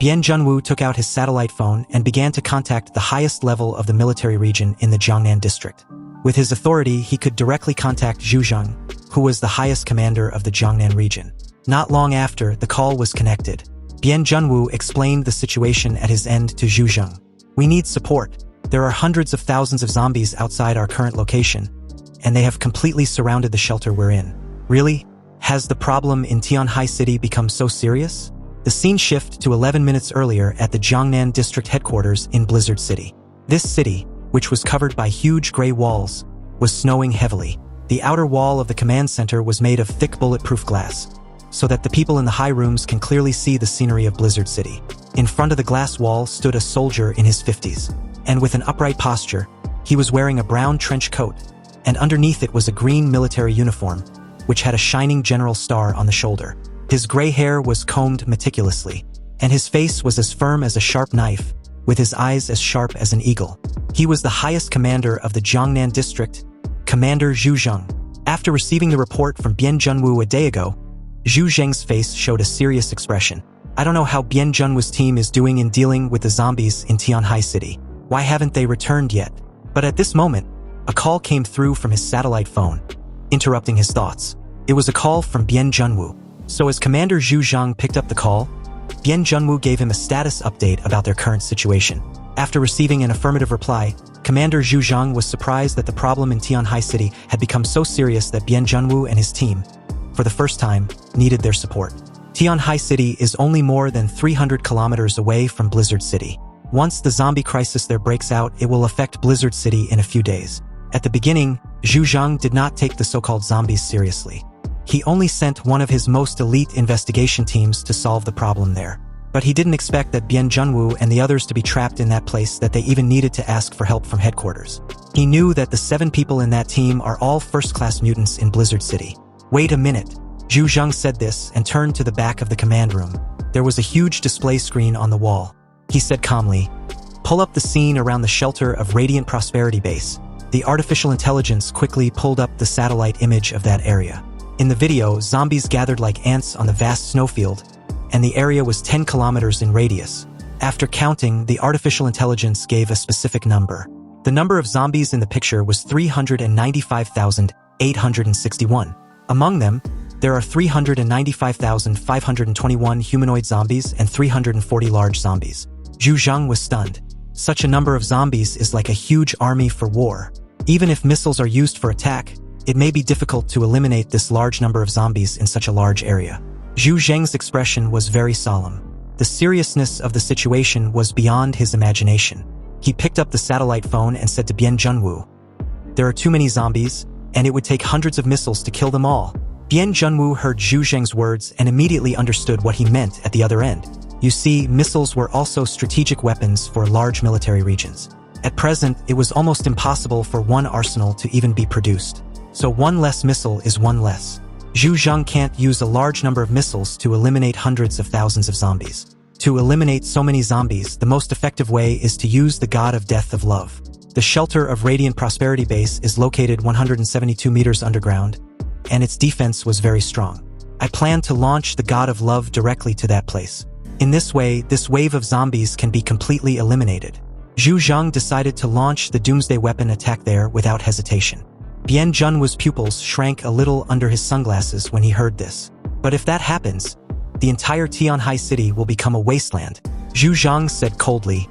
Bien Junwoo took out his satellite phone and began to contact the highest level of the military region in the Jiangnan district. With his authority, he could directly contact Zhu Zhang, who was the highest commander of the Jiangnan region. Not long after, the call was connected. Bien Junwoo explained the situation at his end to Zhu Zhang. "We need support. There are hundreds of thousands of zombies outside our current location, and they have completely surrounded the shelter we're in." Really? Has the problem in Tion High City become so serious? The scene shift to 11 minutes earlier at the Jiangnan district headquarters in Blizzard City. This city, which was covered by huge gray walls, was snowing heavily. The outer wall of the command center was made of thick bulletproof glass, so that the people in the high rooms can clearly see the scenery of Blizzard City. In front of the glass wall stood a soldier in his 50s, and with an upright posture, he was wearing a brown trench coat, and underneath it was a green military uniform, which had a shining general star on the shoulder. His gray hair was combed meticulously, and his face was as firm as a sharp knife, with his eyes as sharp as an eagle. He was the highest commander of the Jiangnan district, Commander Zhu Zhang. After receiving the report from Bien Junwoo a day ago, Zhu Zhang's face showed a serious expression. "I don't know how Bien Junwoo's team is doing in dealing with the zombies in Tion High City. Why haven't they returned yet?" But at this moment, a call came through from his satellite phone, interrupting his thoughts. It was a call from Bien Junwoo. So as Commander Zhu Zhang picked up the call, Bien Junwoo gave him a status update about their current situation. After receiving an affirmative reply, Commander Zhu Zhang was surprised that the problem in Tion High City had become so serious that Bien Junwoo and his team, for the first time, needed their support. Tion High City is only more than 300 kilometers away from Blizzard City. Once the zombie crisis there breaks out, it will affect Blizzard City in a few days. At the beginning, Zhu Zhang did not take the so-called zombies seriously. He only sent one of his most elite investigation teams to solve the problem there. But he didn't expect that Bien Junwoo and the others to be trapped in that place, that they even needed to ask for help from headquarters. He knew that the 7 people in that team are all first-class mutants in Blizzard City. "Wait a minute." Zhu Zhang said this and turned to the back of the command room. There was a huge display screen on the wall. He said calmly, "Pull up the scene around the shelter of Radiant Prosperity Base." The artificial intelligence quickly pulled up the satellite image of that area. In the video, zombies gathered like ants on the vast snowfield, and the area was 10 kilometers in radius. After counting, the artificial intelligence gave a specific number. The number of zombies in the picture was 395,861. Among them, there are 395,521 humanoid zombies and 340 large zombies. Zhu Zhang was stunned. Such a number of zombies is like a huge army for war. Even if missiles are used for attack, it may be difficult to eliminate this large number of zombies in such a large area. Zhu Zhang's expression was very solemn. The seriousness of the situation was beyond his imagination. He picked up the satellite phone and said to Bien Junwoo, "There are too many zombies, and it would take hundreds of missiles to kill them all." Bien Junwoo heard Zhu Zhang's words and immediately understood what he meant at the other end. You see, missiles were also strategic weapons for large military regions. At present, it was almost impossible for one arsenal to even be produced. So one less missile is one less. Zhu Zhang can't use a large number of missiles to eliminate hundreds of thousands of zombies. To eliminate so many zombies, the most effective way is to use the god of death of love. The shelter of Radiant Prosperity Base is located 172 meters underground, and its defense was very strong. I plan to launch the god of love directly to that place. In this way, this wave of zombies can be completely eliminated. Zhu Zhang decided to launch the Doomsday weapon attack there without hesitation. Bien Junwoo's pupils shrank a little under his sunglasses when he heard this. But if that happens, the entire Tion High City will become a wasteland. Zhu Zhang said coldly,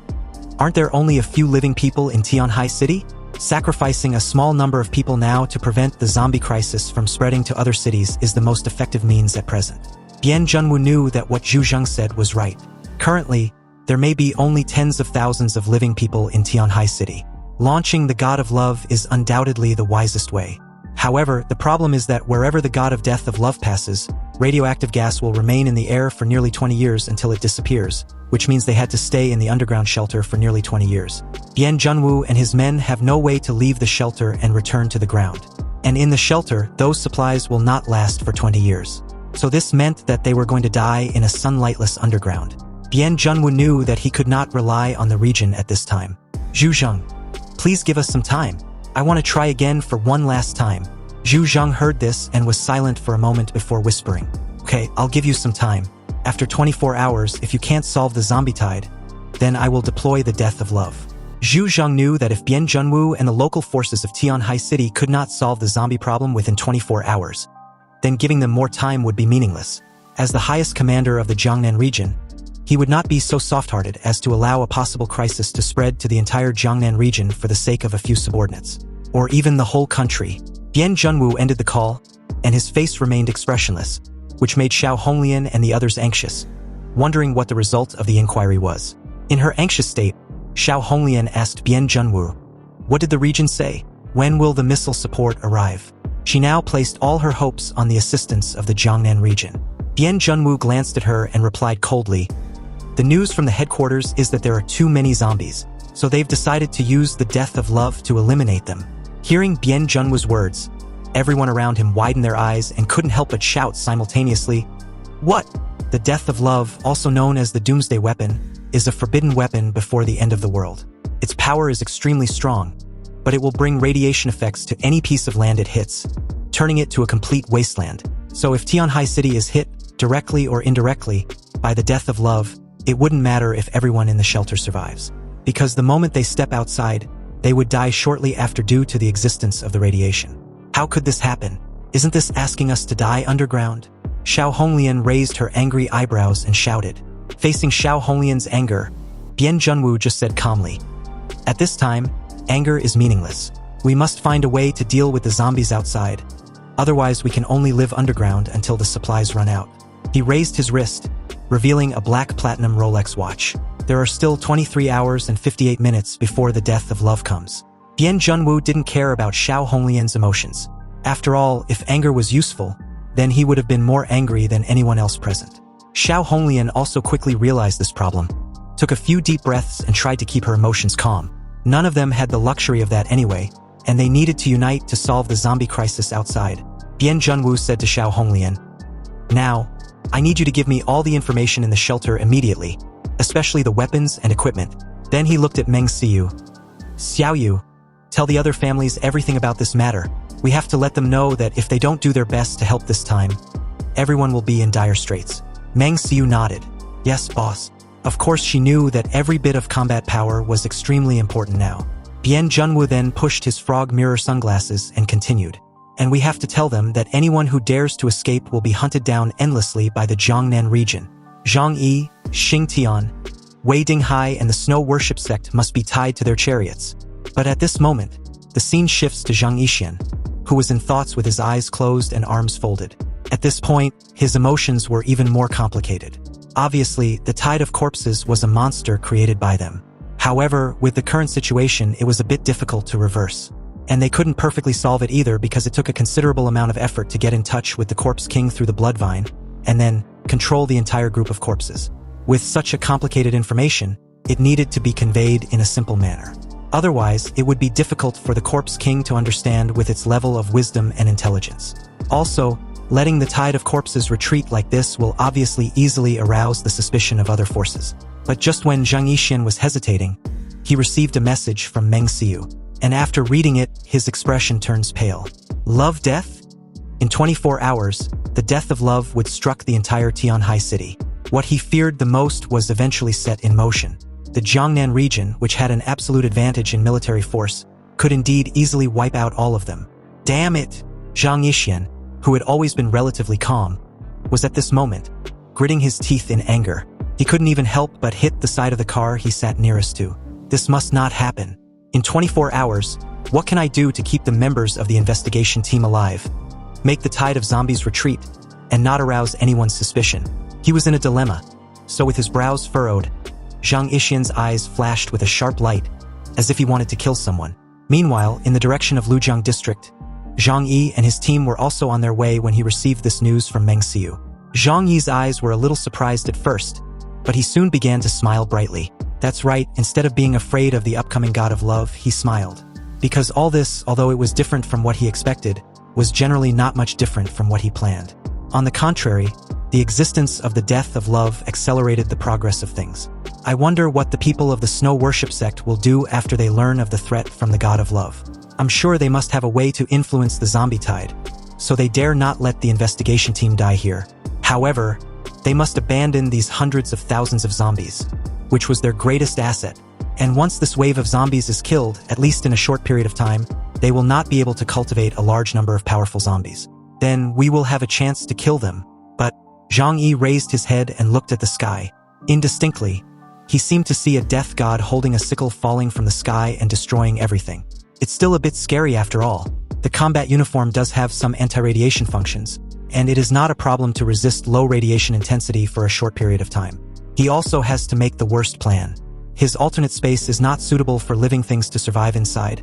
"Aren't there only a few living people in Tion High City? Sacrificing a small number of people now to prevent the zombie crisis from spreading to other cities is the most effective means at present." Bien Junwoo knew that what Zhu Zhang said was right. Currently, there may be only tens of thousands of living people in Tion High City. Launching the god of love is undoubtedly the wisest way. However, the problem is that wherever the god of death of love passes, radioactive gas will remain in the air for nearly 20 years until it disappears, which means they had to stay in the underground shelter for nearly 20 years. Bien Junwoo and his men have no way to leave the shelter and return to the ground. And in the shelter, those supplies will not last for 20 years. So this meant that they were going to die in a sunlightless underground. Bien Junwoo knew that he could not rely on the region at this time. "Zhu Zhang, please give us some time. I want to try again for one last time." Zhu Zhang heard this and was silent for a moment before whispering, "Okay, I'll give you some time. After 24 hours, if you can't solve the zombie tide, then I will deploy the death of love. Zhu Zhang knew that if Bian Junwu and the local forces of Tion High City could not solve the zombie problem within 24 hours, then giving them more time would be meaningless. As the highest commander of the Jiangnan region, he would not be so soft-hearted as to allow a possible crisis to spread to the entire Jiangnan region for the sake of a few subordinates, or even the whole country. Bian Junwu ended the call, and his face remained expressionless, which made Xiao Honglian and the others anxious, wondering what the result of the inquiry was. In her anxious state, Xiao Honglian asked Bian Junwu, "What did the region say? When will the missile support arrive?" She now placed all her hopes on the assistance of the Jiangnan region. Bian Junwu glanced at her and replied coldly, "The news from the headquarters is that there are too many zombies, so they've decided to use the death of love to eliminate them." Hearing Bian Junwu's words, everyone around him widened their eyes and couldn't help but shout simultaneously, "What?" The death of love, also known as the Doomsday weapon, is a forbidden weapon before the end of the world. Its power is extremely strong, but it will bring radiation effects to any piece of land it hits, turning it to a complete wasteland. So if Tion High City is hit, directly or indirectly, by the death of love, it wouldn't matter if everyone in the shelter survives. Because the moment they step outside, they would die shortly after due to the existence of the radiation. How could this happen? Isn't this asking us to die underground? Xiao Honglian raised her angry eyebrows and shouted. Facing Xiao Honglian's anger, Bian Junwu just said calmly, "At this time, anger is meaningless. We must find a way to deal with the zombies outside. Otherwise, we can only live underground until the supplies run out." He raised his wrist, revealing a black platinum Rolex watch. There are still 23 hours and 58 minutes before the death of love comes. Bian Junwu didn't care about Xiao Honglian's emotions. After all, if anger was useful, then he would have been more angry than anyone else present. Xiao Honglian also quickly realized this problem, took a few deep breaths and tried to keep her emotions calm. None of them had the luxury of that anyway, and they needed to unite to solve the zombie crisis outside. Bian Junwu said to Xiao Honglian, "Now, I need you to give me all the information in the shelter immediately, especially the weapons and equipment." Then he looked at Meng Xiu. "Xiaoyu, tell the other families everything about this matter. We have to let them know that if they don't do their best to help this time, everyone will be in dire straits." Meng Xiu nodded. "Yes, boss." Of course she knew that every bit of combat power was extremely important now. Bian Junwu then pushed his frog mirror sunglasses and continued. "And we have to tell them that anyone who dares to escape will be hunted down endlessly by the Jiangnan region. Zhang Yi, Xing Tian, Wei Dinghai and the Snow Worship Sect must be tied to their chariots." But at this moment, the scene shifts to Zhang Isian, who was in thoughts with his eyes closed and arms folded. At this point, his emotions were even more complicated. Obviously, the tide of corpses was a monster created by them. However, with the current situation, it was a bit difficult to reverse. And they couldn't perfectly solve it either because it took a considerable amount of effort to get in touch with the Corpse King through the Bloodvine, and then control the entire group of corpses. With such a complicated information, it needed to be conveyed in a simple manner. Otherwise, it would be difficult for the Corpse King to understand with its level of wisdom and intelligence. Also, letting the tide of corpses retreat like this will obviously easily arouse the suspicion of other forces. But just when Jang Isian was hesitating, he received a message from Meng Xiu, and after reading it, his expression turns pale. Love death? In 24 hours, the death of love would struck the entire Tion High City. What he feared the most was eventually set in motion. The Jiangnan region, which had an absolute advantage in military force, could indeed easily wipe out all of them. Damn it! Jang Isian, who had always been relatively calm, was at this moment gritting his teeth in anger. He couldn't even help but hit the side of the car he sat nearest to. This must not happen. In 24 hours, what can I do to keep the members of the investigation team alive, make the tide of zombies retreat, and not arouse anyone's suspicion? He was in a dilemma, so with his brows furrowed, Zhang Isian's eyes flashed with a sharp light, as if he wanted to kill someone. Meanwhile, in the direction of Lujiang district, Zhang Yi and his team were also on their way when he received this news from Meng Xiu. Zhang Yi's eyes were a little surprised at first, but he soon began to smile brightly. That's right, instead of being afraid of the upcoming god of love, he smiled. Because all this, although it was different from what he expected, was generally not much different from what he planned. On the contrary, the existence of the death of love accelerated the progress of things. I wonder what the people of the Snow Worship Sect will do after they learn of the threat from the god of love. I'm sure they must have a way to influence the zombie tide, so they dare not let the investigation team die here. However, They must abandon these hundreds of thousands of zombies, which was their greatest asset. And once this wave of zombies is killed, at least in a short period of time, they will not be able to cultivate a large number of powerful zombies. Then we will have a chance to kill them. But Zhang Yi raised his head and looked at the sky. Indistinctly, he seemed to see a death god holding a sickle falling from the sky and destroying everything. It's still a bit scary after all. The combat uniform does have some anti-radiation functions, and it is not a problem to resist low radiation intensity for a short period of time. He also has to make the worst plan. His alternate space is not suitable for living things to survive inside,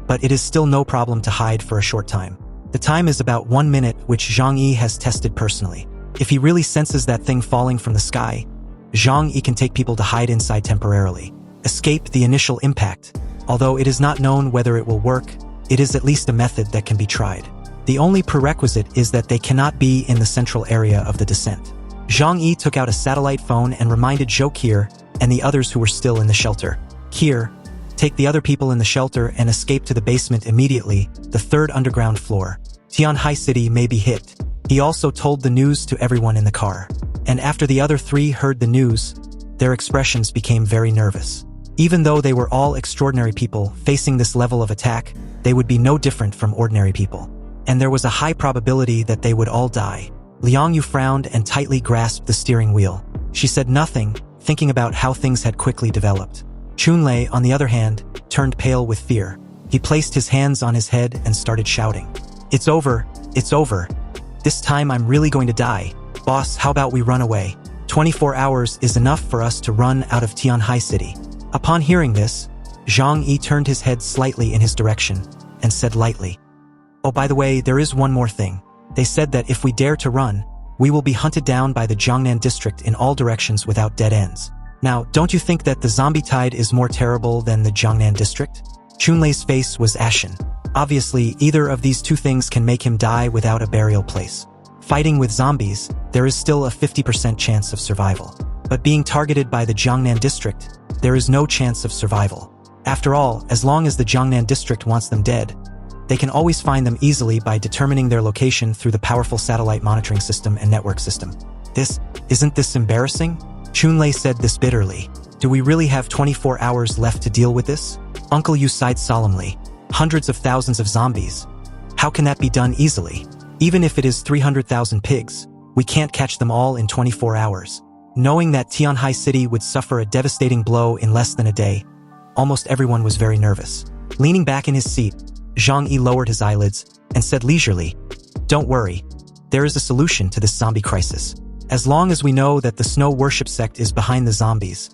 but it is still no problem to hide for a short time. The time is about 1 minute, which Zhang Yi has tested personally. If he really senses that thing falling from the sky, Zhang Yi can take people to hide inside temporarily. Escape the initial impact. Although it is not known whether it will work, it is at least a method that can be tried. The only prerequisite is that they cannot be in the central area of the descent. Zhang Yi took out a satellite phone and reminded Zhou Qi and the others who were still in the shelter. Qi, take the other people in the shelter and escape to the basement immediately, the third underground floor. Tion High City may be hit. He also told the news to everyone in the car. And after the other three heard the news, their expressions became very nervous. Even though they were all extraordinary people facing this level of attack, they would be no different from ordinary people. And there was a high probability that they would all die. Liang Yu frowned and tightly grasped the steering wheel. She said nothing, thinking about how things had quickly developed. Chunlei, on the other hand, turned pale with fear. He placed his hands on his head and started shouting. It's over, it's over. This time I'm really going to die. Boss, how about we run away? 24 hours is enough for us to run out of Tion High City. Upon hearing this, Zhang Yi turned his head slightly in his direction and said lightly, "Oh, by the way, there is one more thing. They said that if we dare to run, we will be hunted down by the Jiangnan district in all directions without dead ends. Now, don't you think that the zombie tide is more terrible than the Jiangnan district?" Chunlei's face was ashen. Obviously, either of these two things can make him die without a burial place. Fighting with zombies, there is still a 50% chance of survival. But being targeted by the Jiangnan district, there is no chance of survival. After all, as long as the Jiangnan district wants them dead, they can always find them easily by determining their location through the powerful satellite monitoring system and network system. Isn't this embarrassing? Chunlei said this bitterly. Do we really have 24 hours left to deal with this? Uncle Yu sighed solemnly. Hundreds of thousands of zombies. How can that be done easily? Even if it is 300,000 pigs, we can't catch them all in 24 hours. Knowing that Tion High City would suffer a devastating blow in less than a day, almost everyone was very nervous. Leaning back in his seat, Zhang Yi lowered his eyelids and said leisurely, "Don't worry, there is a solution to this zombie crisis. As long as we know that the Snow Worship sect is behind the zombies,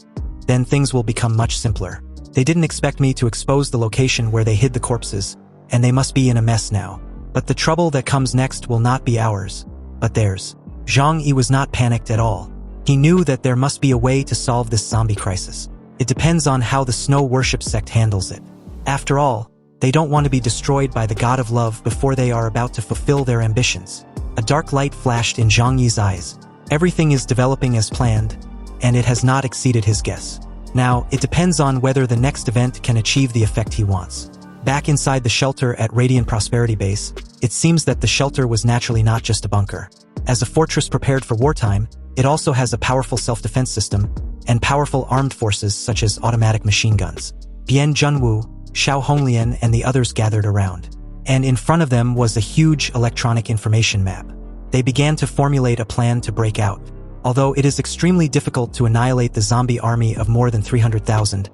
then things will become much simpler. They didn't expect me to expose the location where they hid the corpses, and they must be in a mess now. But the trouble that comes next will not be ours, but theirs." Zhang Yi was not panicked at all. He knew that there must be a way to solve this zombie crisis. It depends on how the Snow Worship sect handles it. After all, they don't want to be destroyed by the god of love before they are about to fulfill their ambitions. A dark light flashed in Zhang Yi's eyes. Everything is developing as planned, and it has not exceeded his guess. Now, it depends on whether the next event can achieve the effect he wants. Back inside the shelter at Radiant Prosperity Base, it seems that the shelter was naturally not just a bunker. As a fortress prepared for wartime, it also has a powerful self-defense system and powerful armed forces such as automatic machine guns. Bian Junwu, Xiao Honglian, and the others gathered around. And in front of them was a huge electronic information map. They began to formulate a plan to break out. Although it is extremely difficult to annihilate the zombie army of more than 300,000,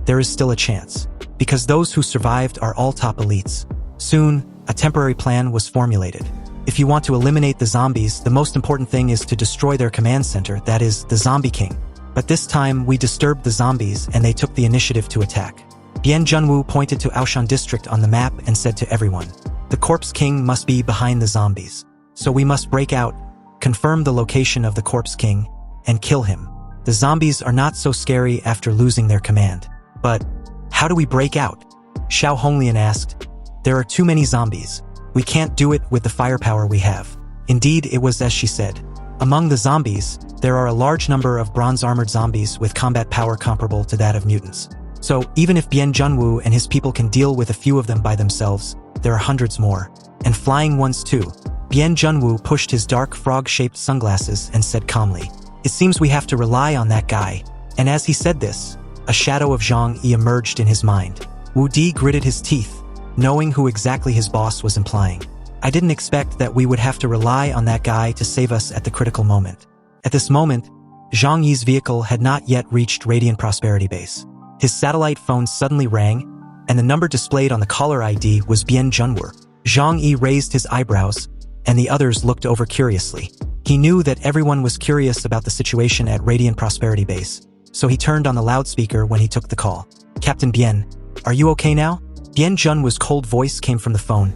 there is still a chance, because those who survived are all top elites. Soon, a temporary plan was formulated. If you want to eliminate the zombies, the most important thing is to destroy their command center, that is, the Zombie King. But this time, we disturbed the zombies and they took the initiative to attack. Bian Junwu pointed to Aoshan district on the map and said to everyone, "The Corpse King must be behind the zombies. So we must break out, confirm the location of the Corpse King, and kill him. The zombies are not so scary after losing their command. But how do we break out?" Xiao Honglian asked. "There are too many zombies. We can't do it with the firepower we have." Indeed, it was as she said. Among the zombies, there are a large number of bronze-armored zombies with combat power comparable to that of mutants. So even if Bian Junwu and his people can deal with a few of them by themselves, there are hundreds more. And flying ones too. Bien Junwoo pushed his dark frog-shaped sunglasses and said calmly, "It seems we have to rely on that guy." And as he said this, a shadow of Zhang Yi emerged in his mind. Wu Di gritted his teeth, knowing who exactly his boss was implying. "I didn't expect that we would have to rely on that guy to save us at the critical moment." At this moment, Zhang Yi's vehicle had not yet reached Radiant Prosperity Base. His satellite phone suddenly rang, and the number displayed on the caller ID was Bien Junwoo. Zhang Yi raised his eyebrows, and the others looked over curiously. He knew that everyone was curious about the situation at Radiant Prosperity Base, so he turned on the loudspeaker when he took the call. "Captain Bien, are you okay now?" Bien Junwoo's cold voice came from the phone.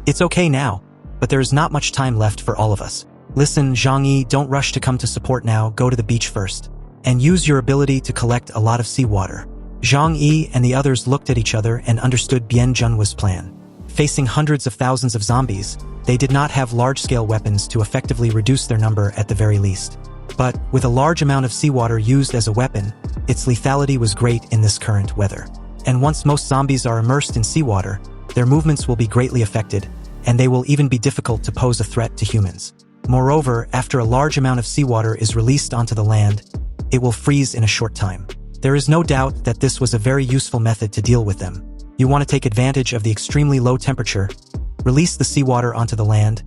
"It's okay now, but there is not much time left for all of us. Listen, Zhang Yi, don't rush to come to support now, go to the beach first. And use your ability to collect a lot of seawater." Zhang Yi and the others looked at each other and understood Bien Junwoo's plan. Facing hundreds of thousands of zombies, they did not have large-scale weapons to effectively reduce their number at the very least. But, with a large amount of seawater used as a weapon, its lethality was great in this current weather. And once most zombies are immersed in seawater, their movements will be greatly affected, and they will even be difficult to pose a threat to humans. Moreover, after a large amount of seawater is released onto the land, it will freeze in a short time. There is no doubt that this was a very useful method to deal with them. You want to take advantage of the extremely low temperature, release the seawater onto the land,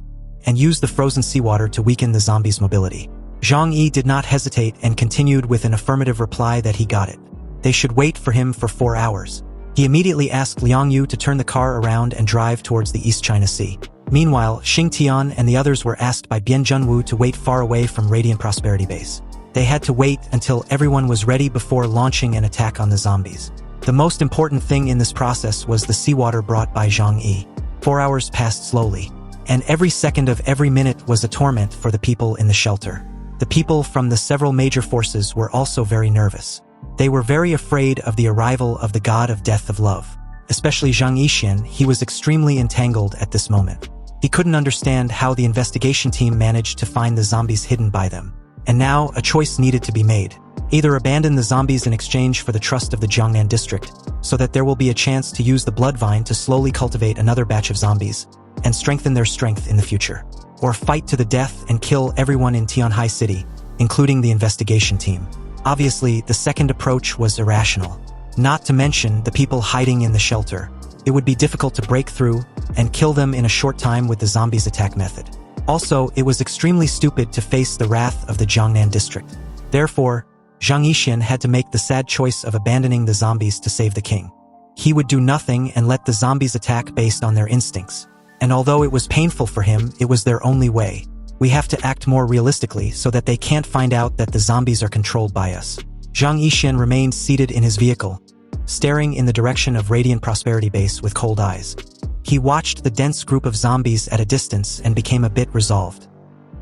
and use the frozen seawater to weaken the zombies' mobility. Zhang Yi did not hesitate and continued with an affirmative reply that he got it. They should wait for him for 4 hours. He immediately asked Liang Yu to turn the car around and drive towards the East China Sea. Meanwhile, Xing Tion and the others were asked by Bien Junwoo to wait far away from Radiant Prosperity Base. They had to wait until everyone was ready before launching an attack on the zombies. The most important thing in this process was the seawater brought by Zhang Yi. 4 hours passed slowly, and every second of every minute was a torment for the people in the shelter. The people from the several major forces were also very nervous. They were very afraid of the arrival of the god of death of love. Especially Jang Isian, he was extremely entangled at this moment. He couldn't understand how the investigation team managed to find the zombies hidden by them. And now, a choice needed to be made. Either abandon the zombies in exchange for the trust of the Jiangnan district, so that there will be a chance to use the blood vine to slowly cultivate another batch of zombies, and strengthen their strength in the future. Or fight to the death and kill everyone in Tianhai City, including the investigation team. Obviously, the second approach was irrational. Not to mention the people hiding in the shelter. It would be difficult to break through and kill them in a short time with the zombies attack method. Also, it was extremely stupid to face the wrath of the Jiangnan district. Therefore, Zhang Yishan had to make the sad choice of abandoning the zombies to save the king. He would do nothing and let the zombies attack based on their instincts. And although it was painful for him, it was their only way. We have to act more realistically so that they can't find out that the zombies are controlled by us. Zhang Yishan remained seated in his vehicle, staring in the direction of Radiant Prosperity Base with cold eyes. He watched the dense group of zombies at a distance and became a bit resolved.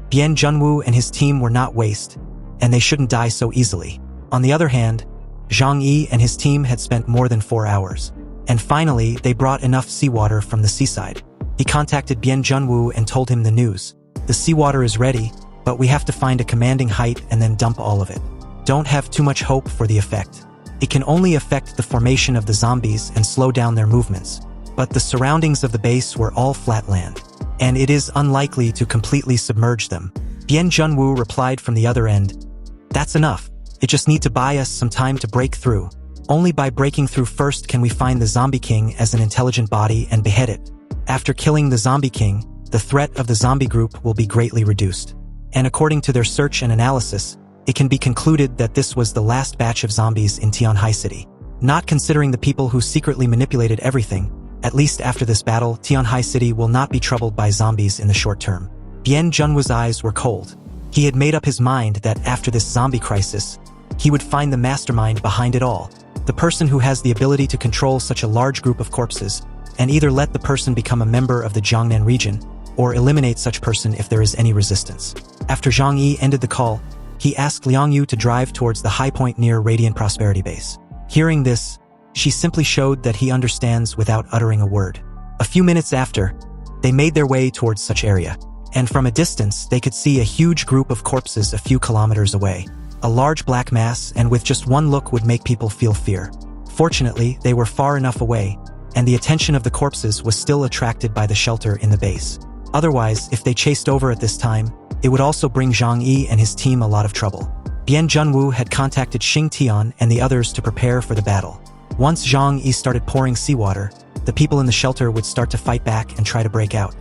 Bien Junwoo and his team were not waste, and they shouldn't die so easily. On the other hand, Zhang Yi and his team had spent more than 4 hours. And finally, they brought enough seawater from the seaside. He contacted Bien Junwoo and told him the news. The seawater is ready, but we have to find a commanding height and then dump all of it. Don't have too much hope for the effect. It can only affect the formation of the zombies and slow down their movements. But the surroundings of the base were all flat land, and it is unlikely to completely submerge them. Bien Junwoo replied from the other end, "That's enough. It just need to buy us some time to break through. Only by breaking through first can we find the zombie king as an intelligent body and behead it. After killing the zombie king, the threat of the zombie group will be greatly reduced." And according to their search and analysis, it can be concluded that this was the last batch of zombies in Tianhai City. Not considering the people who secretly manipulated everything, at least after this battle, Tianhai City will not be troubled by zombies in the short term. Bien Junwoo's eyes were cold. He had made up his mind that after this zombie crisis, he would find the mastermind behind it all, the person who has the ability to control such a large group of corpses, and either let the person become a member of the Jiangnan region, or eliminate such person if there is any resistance. After Zhang Yi ended the call, he asked Liang Yu to drive towards the high point near Radiant Prosperity Base. Hearing this, she simply showed that he understands without uttering a word. A few minutes after, they made their way towards such area, and from a distance they could see a huge group of corpses a few kilometers away. A large black mass, and with just one look would make people feel fear. Fortunately, they were far enough away, and the attention of the corpses was still attracted by the shelter in the base. Otherwise, if they chased over at this time, it would also bring Zhang Yi and his team a lot of trouble. Bian Junwu had contacted Xing Tion and the others to prepare for the battle. Once Zhang Yi started pouring seawater, the people in the shelter would start to fight back and try to break out.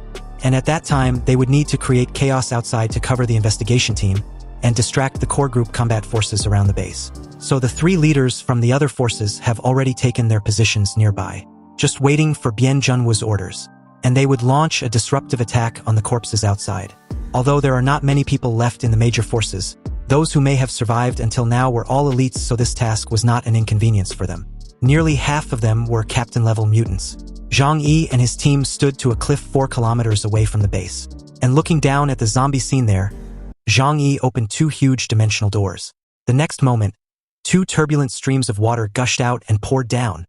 And at that time, they would need to create chaos outside to cover the investigation team and distract the core group combat forces around the base. So the 3 leaders from the other forces have already taken their positions nearby, just waiting for Bian Junwu's orders, and they would launch a disruptive attack on the corpses outside. Although there are not many people left in the major forces, those who may have survived until now were all elites, so this task was not an inconvenience for them. Nearly half of them were captain-level mutants. Zhang Yi and his team stood to a cliff 4 kilometers away from the base. And looking down at the zombie scene there, Zhang Yi opened 2 huge dimensional doors. The next moment, 2 turbulent streams of water gushed out and poured down,